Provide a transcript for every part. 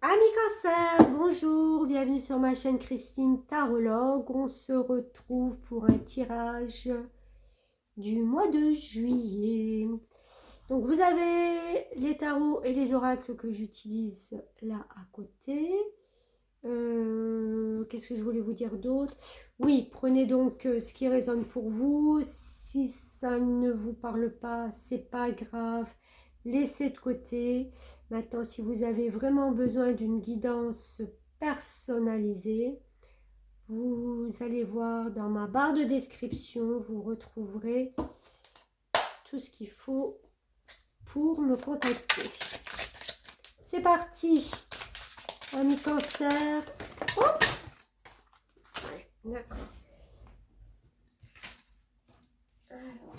Amis Cancer, bonjour, bienvenue sur ma chaîne Christine Tarologue. On se retrouve pour un tirage du mois de juillet. Donc vous avez les tarots et les oracles que j'utilise là à côté. Qu'est-ce que je voulais vous dire d'autre? Oui, prenez donc ce qui résonne pour vous. Si ça ne vous parle pas, c'est pas grave. Laissez de côté. Maintenant, si vous avez vraiment besoin d'une guidance personnalisée, vous allez voir dans ma barre de description, vous retrouverez tout ce qu'il faut pour me contacter. C'est parti, amis Cancer. Oh, ouais, d'accord. Alors,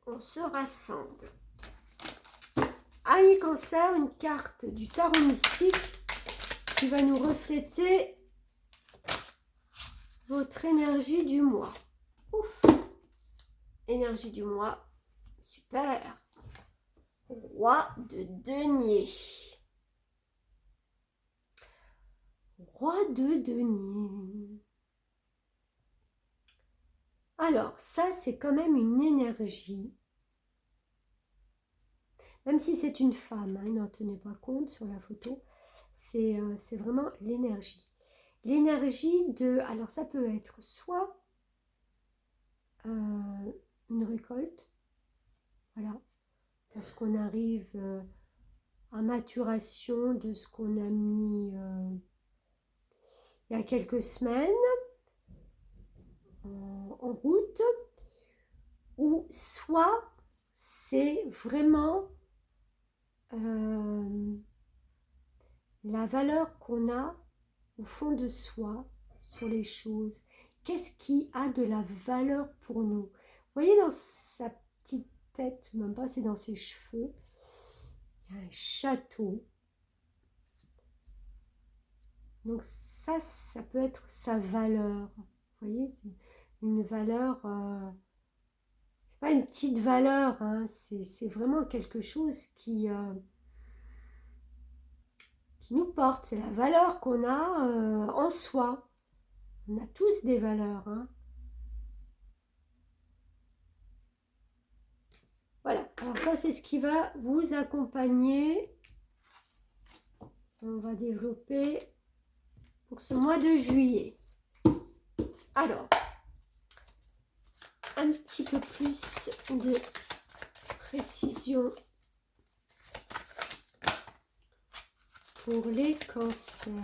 on se rassemble. Amis Cancer, une carte du tarot mystique qui va nous refléter votre énergie du mois. Ouf. Énergie du mois. Super. Roi de denier. Roi de denier. Alors, ça, c'est quand même une énergie. Même si c'est une femme, hein, n'en tenez pas compte sur la photo. C'est vraiment l'énergie. L'énergie de... Alors, ça peut être soit une récolte, voilà, parce qu'on arrive à maturation de ce qu'on a mis il y a quelques semaines en route, ou soit c'est vraiment la valeur qu'on a au fond de soi sur les choses. Qu'est-ce qui a de la valeur pour nous? Vous voyez dans sa petite tête, même pas, c'est dans ses cheveux, il y a un château. Donc ça peut être sa valeur. Vous voyez, c'est une valeur, c'est pas une petite valeur, hein, c'est vraiment quelque chose qui nous porte. C'est la valeur qu'on a en soi. On a tous des valeurs, hein. Voilà, alors ça c'est ce qui va vous accompagner. On va développer pour ce mois de juillet. Alors, un petit peu plus de précision pour les cancers.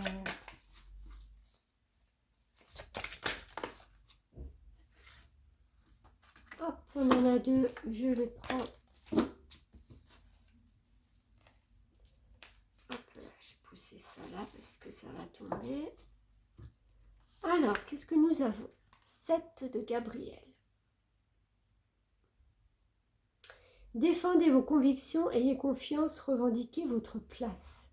Hop, on en a deux, je les prends. Hop là, je vais pousser ça là parce que ça va tomber. Alors, qu'est-ce que nous avons? 7 de Gabriel. Défendez vos convictions, ayez confiance, revendiquez votre place.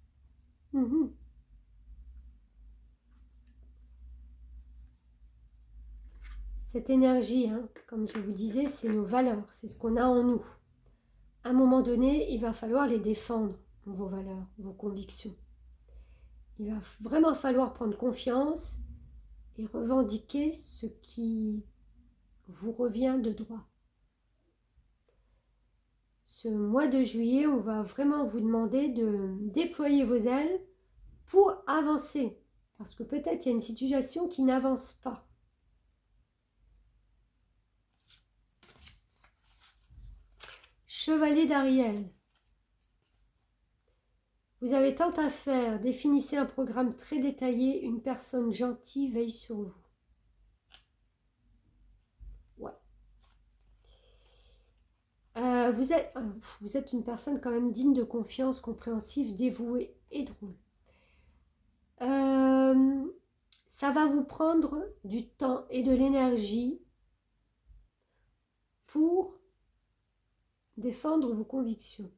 Cette énergie, hein, comme je vous disais, c'est nos valeurs, c'est ce qu'on a en nous. À un moment donné, il va falloir les défendre, vos valeurs, vos convictions. Il va vraiment falloir prendre confiance et revendiquer ce qui vous revient de droit. Ce mois de juillet, on va vraiment vous demander de déployer vos ailes pour avancer. Parce que peut-être il y a une situation qui n'avance pas. Chevalier d'Ariel. Vous avez tant à faire, définissez un programme très détaillé, une personne gentille veille sur vous. Ouais. Vous êtes une personne quand même digne de confiance, compréhensive, dévouée et drôle. Ça va vous prendre du temps et de l'énergie pour défendre vos convictions,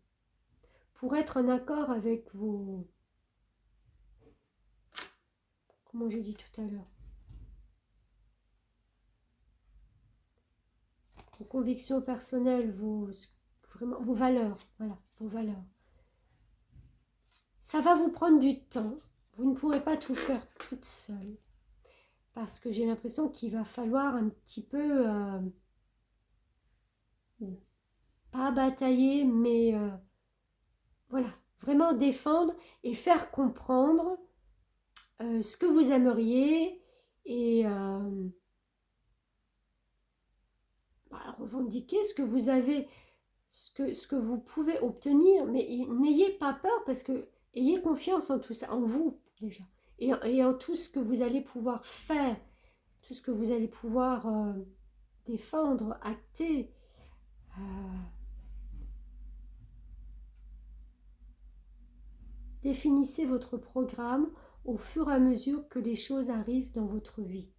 pour être en accord avec vos... Comment j'ai dit tout à l'heure? Vos convictions personnelles, vraiment, vos valeurs, voilà, vos valeurs. Ça va vous prendre du temps. Vous ne pourrez pas tout faire toute seule. Parce que j'ai l'impression qu'il va falloir un petit peu, pas batailler, mais voilà, vraiment défendre et faire comprendre ce que vous aimeriez et revendiquer ce que vous avez, ce que vous pouvez obtenir. Mais n'ayez pas peur parce que ayez confiance en tout ça, en vous déjà, et en tout ce que vous allez pouvoir faire, tout ce que vous allez pouvoir défendre, acter. Euh, Définissez votre programme au fur et à mesure que les choses arrivent dans votre vie.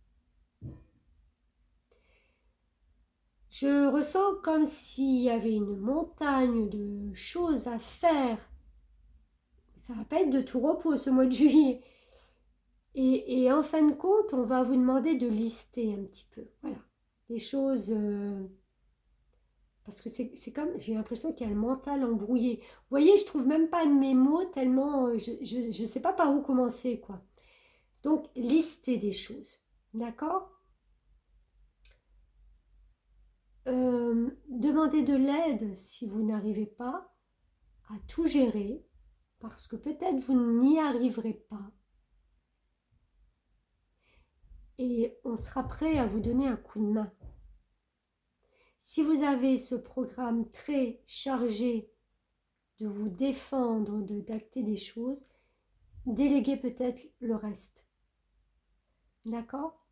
Je ressens comme s'il y avait une montagne de choses à faire. Ça va pas être de tout repos ce mois de juillet. Et en fin de compte, on va vous demander de lister un petit peu. Voilà. Les choses... parce que c'est comme... J'ai l'impression qu'il y a le mental embrouillé. Vous voyez, je trouve même pas mes mots tellement... je sais pas par où commencer, quoi. Donc, listez des choses. D'accord? Demandez de l'aide si vous n'arrivez pas à tout gérer, parce que peut-être vous n'y arriverez pas. Et on sera prêt à vous donner un coup de main. Si vous avez ce programme très chargé de vous défendre, d'acter des choses, déléguez peut-être le reste. D'accord?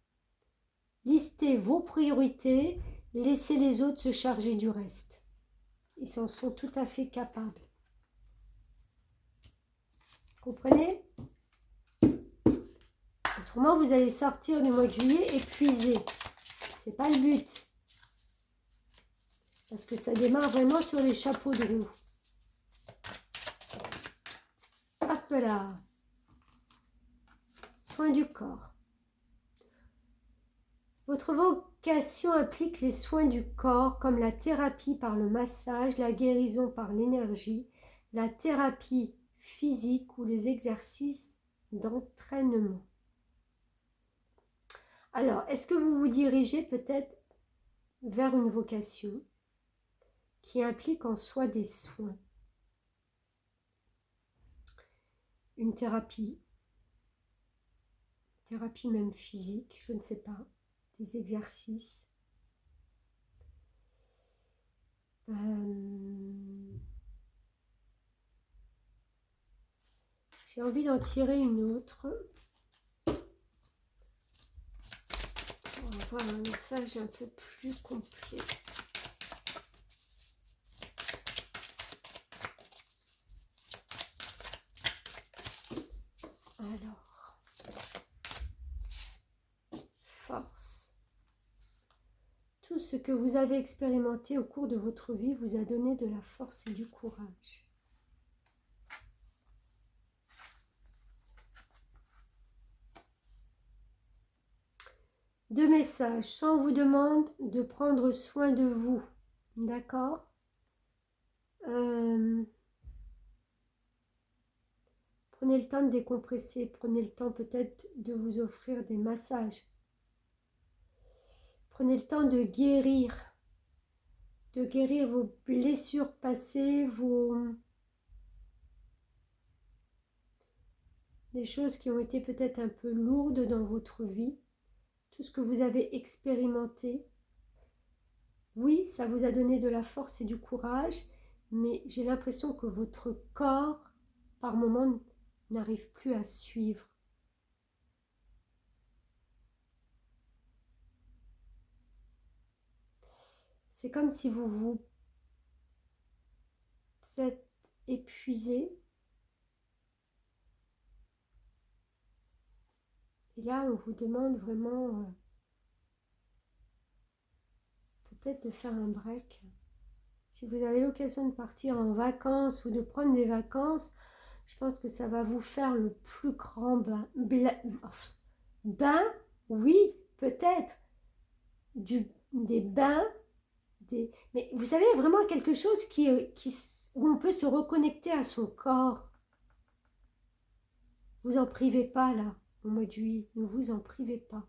Listez vos priorités, laissez les autres se charger du reste. Ils en sont tout à fait capables. Comprenez? Autrement, vous allez sortir du mois de juillet épuisé. C'est pas le but. Parce que ça démarre vraiment sur les chapeaux de roue. Hop là. Soins du corps. Votre vocation implique les soins du corps comme la thérapie par le massage, la guérison par l'énergie, la thérapie physique ou les exercices d'entraînement. Alors, est-ce que vous vous dirigez peut-être vers une vocation qui implique en soi des soins? Une thérapie même physique, je ne sais pas, des exercices. J'ai envie d'en tirer une autre. On va voir un message un peu plus complet. Alors, force. Tout ce que vous avez expérimenté au cours de votre vie vous a donné de la force et du courage. Deux messages. Soit on vous demande de prendre soin de vous, d'accord? Prenez le temps de décompresser, prenez le temps peut-être de vous offrir des massages. Prenez le temps de guérir vos blessures passées, les choses qui ont été peut-être un peu lourdes dans votre vie, tout ce que vous avez expérimenté. Oui, ça vous a donné de la force et du courage, mais j'ai l'impression que votre corps, par moments, n'arrive plus à suivre. C'est comme si vous êtes épuisé. Et là, on vous demande vraiment peut-être de faire un break. Si vous avez l'occasion de partir en vacances ou de prendre des vacances, je pense que ça va vous faire le plus grand bain, oui, peut-être, des bains, mais vous savez, vraiment quelque chose où on peut se reconnecter à son corps. Vous en privez pas là, au mois de juillet. Ne vous en privez pas.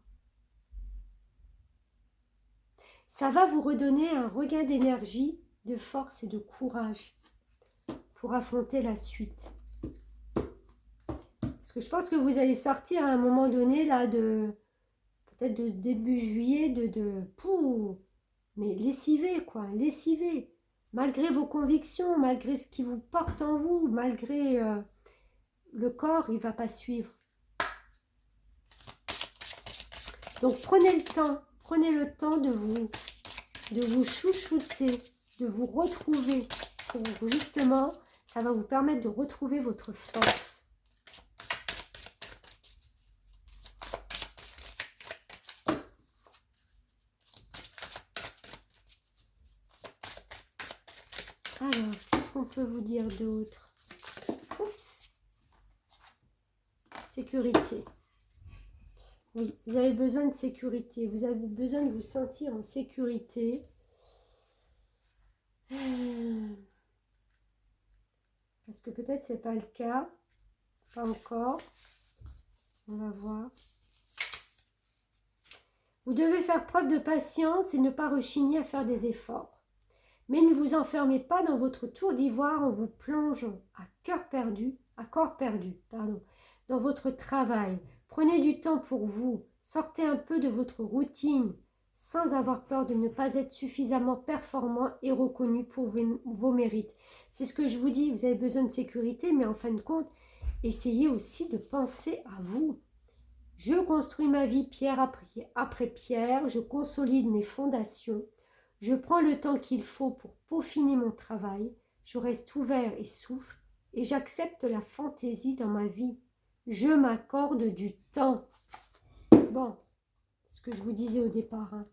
Ça va vous redonner un regain d'énergie, de force et de courage pour affronter la suite. Parce que je pense que vous allez sortir à un moment donné là de peut-être de début juillet pouh, mais lessivé quoi, lessivé. Malgré vos convictions, malgré ce qui vous porte en vous, malgré le corps, il ne va pas suivre. Donc prenez le temps de vous chouchouter, de vous retrouver. Pour justement, ça va vous permettre de retrouver votre force. Alors, qu'est-ce qu'on peut vous dire d'autre? Oups. Sécurité. Oui, vous avez besoin de sécurité. Vous avez besoin de vous sentir en sécurité. Parce que peut-être c'est pas le cas. Pas encore. On va voir. Vous devez faire preuve de patience et ne pas rechigner à faire des efforts. Mais ne vous enfermez pas dans votre tour d'ivoire en vous plongeant à corps perdu, dans votre travail. Prenez du temps pour vous. Sortez un peu de votre routine sans avoir peur de ne pas être suffisamment performant et reconnu pour vos mérites. C'est ce que je vous dis, vous avez besoin de sécurité, mais en fin de compte, essayez aussi de penser à vous. Je construis ma vie pierre après pierre, je consolide mes fondations, je prends le temps qu'il faut pour peaufiner mon travail, je reste ouvert et souffle, et j'accepte la fantaisie dans ma vie. Je m'accorde du temps. Bon, c'est ce que je vous disais au départ. Hein.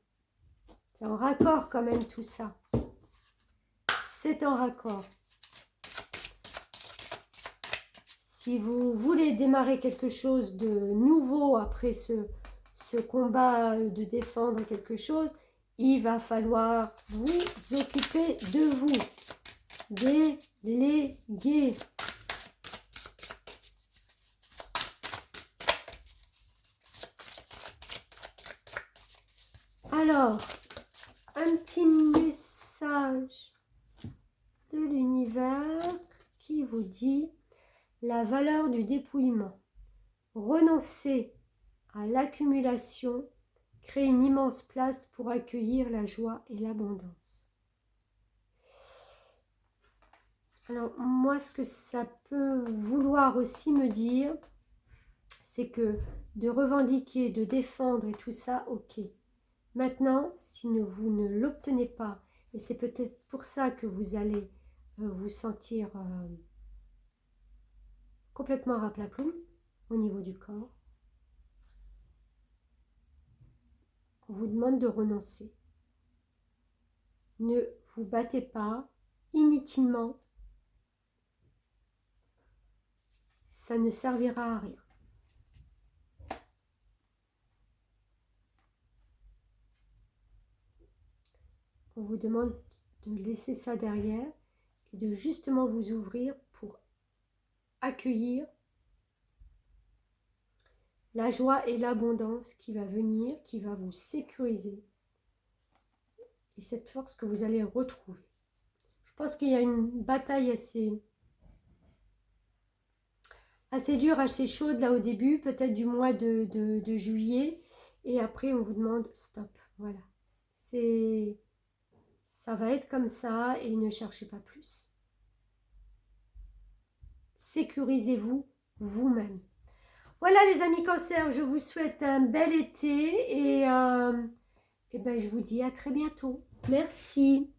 C'est en raccord quand même tout ça. C'est en raccord. Si vous voulez démarrer quelque chose de nouveau après ce combat de défendre quelque chose, il va falloir vous occuper de vous. Déléguer. Alors, un petit message de l'univers qui vous dit la valeur du dépouillement. Renoncer à l'accumulation crée une immense place pour accueillir la joie et l'abondance. Alors, moi, ce que ça peut vouloir aussi me dire, c'est que de revendiquer, de défendre et tout ça, ok. Maintenant, si vous ne l'obtenez pas, et c'est peut-être pour ça que vous allez vous sentir complètement raplaploum au niveau du corps, on vous demande de renoncer. Ne vous battez pas inutilement. Ça ne servira à rien. On vous demande de laisser ça derrière et de justement vous ouvrir pour accueillir la joie et l'abondance qui va venir, qui va vous sécuriser. Et cette force que vous allez retrouver. Je pense qu'il y a une bataille assez dure, assez chaude là au début, peut-être du mois de juillet. Et après, on vous demande stop. Voilà. Ça va être comme ça et ne cherchez pas plus. Sécurisez-vous vous-même. Voilà les amis Cancer, je vous souhaite un bel été et ben, je vous dis à très bientôt. Merci.